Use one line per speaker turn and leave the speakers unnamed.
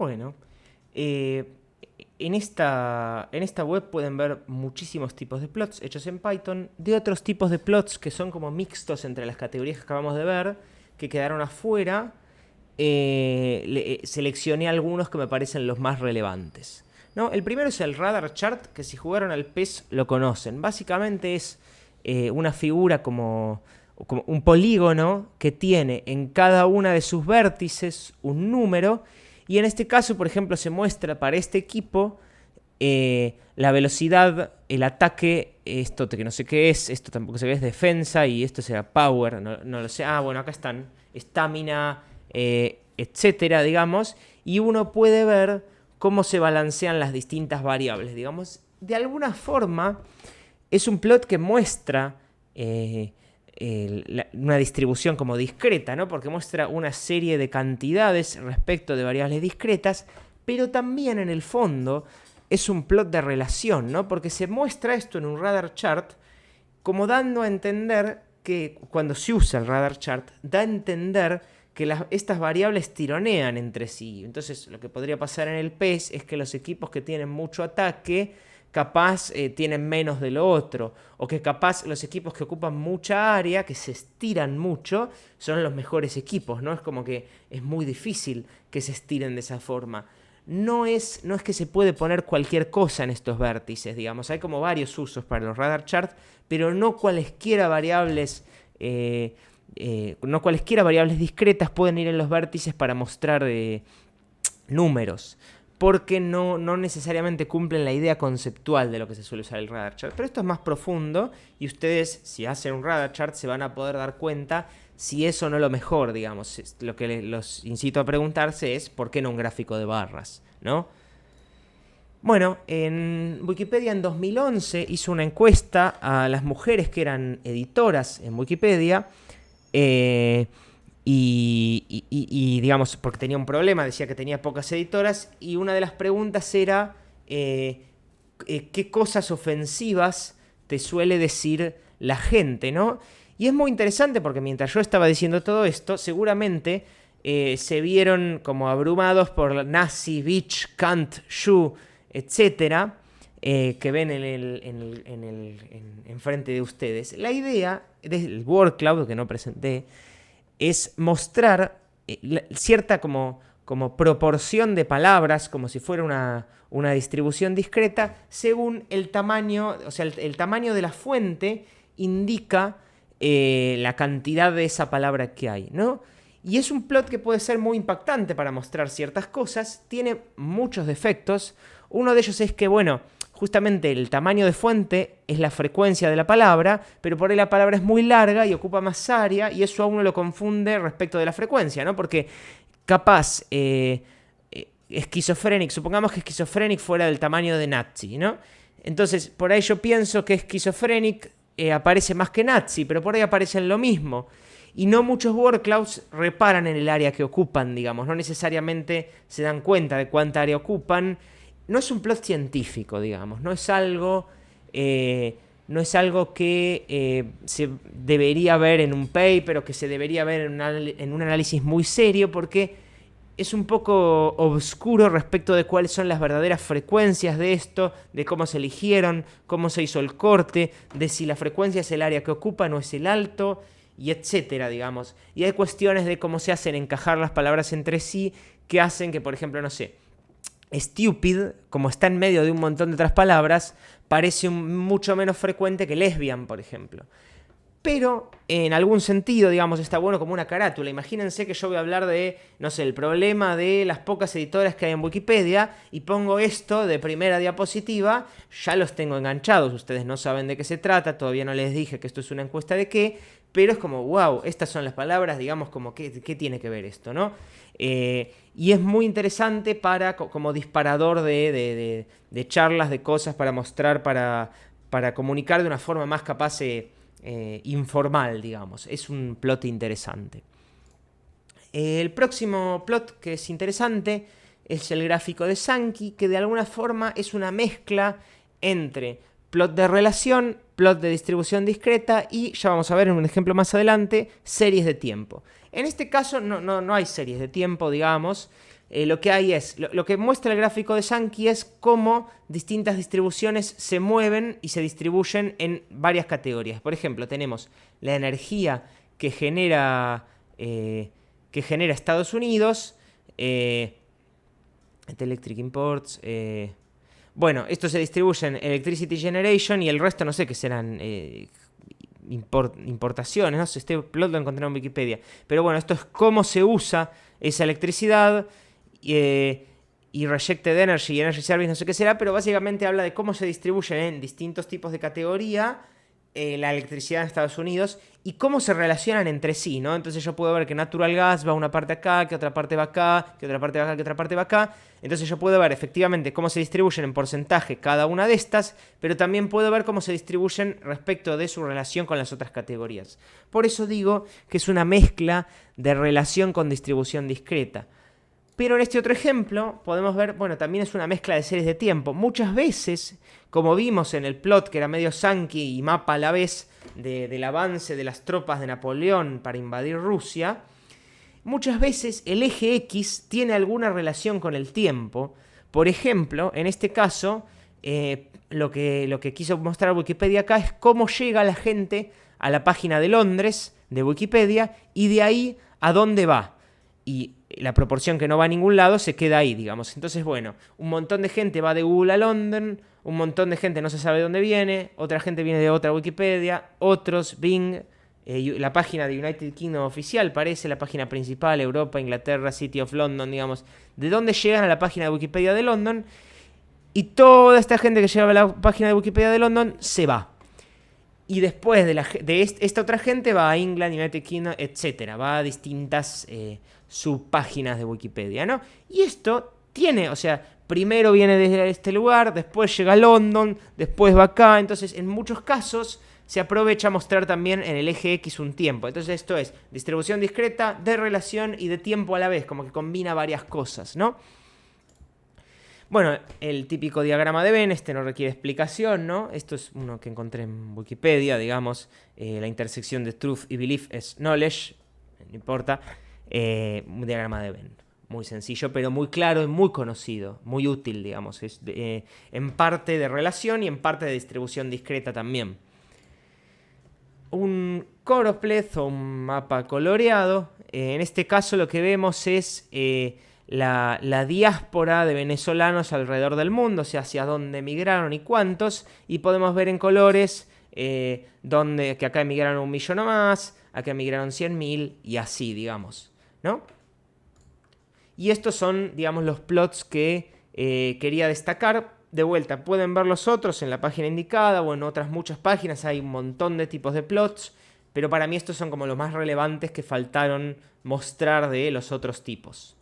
Bueno, eh, en esta web pueden ver muchísimos tipos de plots hechos en Python, de otros tipos de plots que son como mixtos entre las categorías que acabamos de ver, que quedaron afuera. Seleccioné algunos que me parecen los más relevantes, ¿no? El primero es el radar chart, que si jugaron al PES lo conocen. Básicamente es una figura como un polígono que tiene en cada una de sus vértices un número. Y en este caso, por ejemplo, se muestra para este equipo la velocidad, el ataque, esto que no sé qué es, esto tampoco sé qué es, defensa, y esto será power, no lo sé. Ah, bueno, acá están, estamina, etcétera, digamos. Y uno puede ver cómo se balancean las distintas variables, digamos. De alguna forma, es un plot que muestra una distribución como discreta, ¿no? Porque muestra una serie de cantidades respecto de variables discretas, pero también en el fondo es un plot de relación, ¿no? Porque se muestra esto en un radar chart como dando a entender que cuando se usa el radar chart, da a entender que estas variables tironean entre sí. Entonces, lo que podría pasar en el PES es que los equipos que tienen mucho ataque capaz tienen menos de lo otro, o que capaz los equipos que ocupan mucha área, que se estiran mucho, son los mejores equipos, ¿no? Es como que es muy difícil que se estiren de esa forma. No es que se puede poner cualquier cosa en estos vértices, digamos. Hay como varios usos para los radar charts, pero no cualesquiera variables discretas pueden ir en los vértices para mostrar números, porque no necesariamente cumplen la idea conceptual de lo que se suele usar el radar chart. Pero esto es más profundo y ustedes, si hacen un radar chart, se van a poder dar cuenta si es o no lo mejor, digamos. Lo que los incito a preguntarse es ¿por qué no un gráfico de barras, ¿no? Bueno, en Wikipedia en 2011 hizo una encuesta a las mujeres que eran editoras en Wikipedia. Digamos, porque tenía un problema, decía que tenía pocas editoras, y una de las preguntas era ¿qué cosas ofensivas te suele decir la gente, ¿no? Y es muy interesante porque mientras yo estaba diciendo todo esto, seguramente se vieron como abrumados por nazi, bitch, cunt, shoo, etcétera, que ven enfrente de ustedes. La idea del word cloud que no presenté es mostrar cierta como proporción de palabras, como si fuera una distribución discreta, según el tamaño, o sea, el tamaño de la fuente indica la cantidad de esa palabra que hay, ¿no? Y es un plot que puede ser muy impactante para mostrar ciertas cosas, tiene muchos defectos. Uno de ellos es que, bueno, justamente el tamaño de fuente es la frecuencia de la palabra, pero por ahí la palabra es muy larga y ocupa más área, y eso a uno lo confunde respecto de la frecuencia, ¿no? Porque capaz Schizophrenic, supongamos que Schizophrenic fuera del tamaño de Nazi, ¿no? Entonces, por ahí yo pienso que Schizophrenic aparece más que Nazi, pero por ahí aparecen lo mismo. Y no muchos word clouds reparan en el área que ocupan, digamos. No necesariamente se dan cuenta de cuánta área ocupan. No es un plot científico, digamos. No es algo que se debería ver en un paper o que se debería ver en un análisis muy serio, porque es un poco obscuro respecto de cuáles son las verdaderas frecuencias de esto, de cómo se eligieron, cómo se hizo el corte, de si la frecuencia es el área que ocupa, no es el alto, y etcétera, digamos. Y hay cuestiones de cómo se hacen encajar las palabras entre sí, que hacen que, por ejemplo, no sé, stupid, como está en medio de un montón de otras palabras, parece mucho menos frecuente que lesbian, por ejemplo. Pero en algún sentido, digamos, está bueno como una carátula. Imagínense que yo voy a hablar de, no sé, el problema de las pocas editoras que hay en Wikipedia, y pongo esto de primera diapositiva. Ya los tengo enganchados, ustedes no saben de qué se trata, todavía no les dije que esto es una encuesta de qué, pero es como, wow, estas son las palabras, digamos, como qué tiene que ver esto, ¿no? Y es muy interesante como disparador de charlas, de cosas para mostrar, para comunicar de una forma más capaz informal, digamos. Es un plot interesante. El próximo plot que es interesante es el gráfico de Sankey, que de alguna forma es una mezcla entre plot de relación, plot de distribución discreta y, ya vamos a ver en un ejemplo más adelante, series de tiempo. En este caso no hay series de tiempo, digamos, lo que hay es, lo que muestra el gráfico de Sankey es cómo distintas distribuciones se mueven y se distribuyen en varias categorías. Por ejemplo, tenemos la energía que genera Estados Unidos, Electric Imports, bueno, esto se distribuye en Electricity Generation y el resto no sé qué serán importaciones, no sé, este plot lo encontré en Wikipedia. Pero bueno, esto es cómo se usa esa electricidad y Rejected Energy y Energy Service, no sé qué será, pero básicamente habla de cómo se distribuyen en distintos tipos de categoría la electricidad en Estados Unidos y cómo se relacionan entre sí, ¿no? Entonces yo puedo ver que natural gas va una parte acá, que otra parte va acá, que otra parte va acá, que otra parte va acá. Entonces yo puedo ver efectivamente cómo se distribuyen en porcentaje cada una de estas, pero también puedo ver cómo se distribuyen respecto de su relación con las otras categorías. Por eso digo que es una mezcla de relación con distribución discreta. Pero en este otro ejemplo podemos ver, bueno, también es una mezcla de series de tiempo. Muchas veces, como vimos en el plot que era medio Sankey y mapa a la vez del avance de las tropas de Napoleón para invadir Rusia, muchas veces el eje X tiene alguna relación con el tiempo. Por ejemplo, en este caso, lo que quiso mostrar Wikipedia acá es cómo llega la gente a la página de Londres de Wikipedia y de ahí a dónde va. Y la proporción que no va a ningún lado se queda ahí, digamos. Entonces, bueno, un montón de gente va de Google a London, un montón de gente no se sabe dónde viene, otra gente viene de otra Wikipedia, otros Bing, la página de United Kingdom oficial parece, la página principal, Europa, Inglaterra, City of London, digamos. ¿De dónde llegan a la página de Wikipedia de London? Y toda esta gente que llega a la página de Wikipedia de London se va. Y después de esta otra gente va a England, United Kingdom, etc. Va a distintas subpáginas de Wikipedia, ¿no? Y esto tiene, o sea, primero viene desde este lugar, después llega a London, después va acá. Entonces, en muchos casos se aprovecha a mostrar también en el eje X un tiempo. Entonces, esto es distribución discreta de relación y de tiempo a la vez, como que combina varias cosas, ¿no? Bueno, el típico diagrama de Venn, este no requiere explicación, ¿no? Esto es uno que encontré en Wikipedia, digamos. La intersección de truth y belief es knowledge, no importa. Un diagrama de Venn. Muy sencillo, pero muy claro y muy conocido, muy útil, digamos. Es en parte de relación y en parte de distribución discreta también. Un choropleth o un mapa coloreado. En este caso lo que vemos es la diáspora de venezolanos alrededor del mundo, o sea, hacia dónde emigraron y cuántos, y podemos ver en colores que acá emigraron 1 millón o más, acá emigraron 100.000 y así, digamos, ¿no? Y estos son, digamos, los plots que quería destacar. De vuelta, pueden ver los otros en la página indicada o en otras muchas páginas, hay un montón de tipos de plots, pero para mí estos son como los más relevantes que faltaron mostrar de los otros tipos.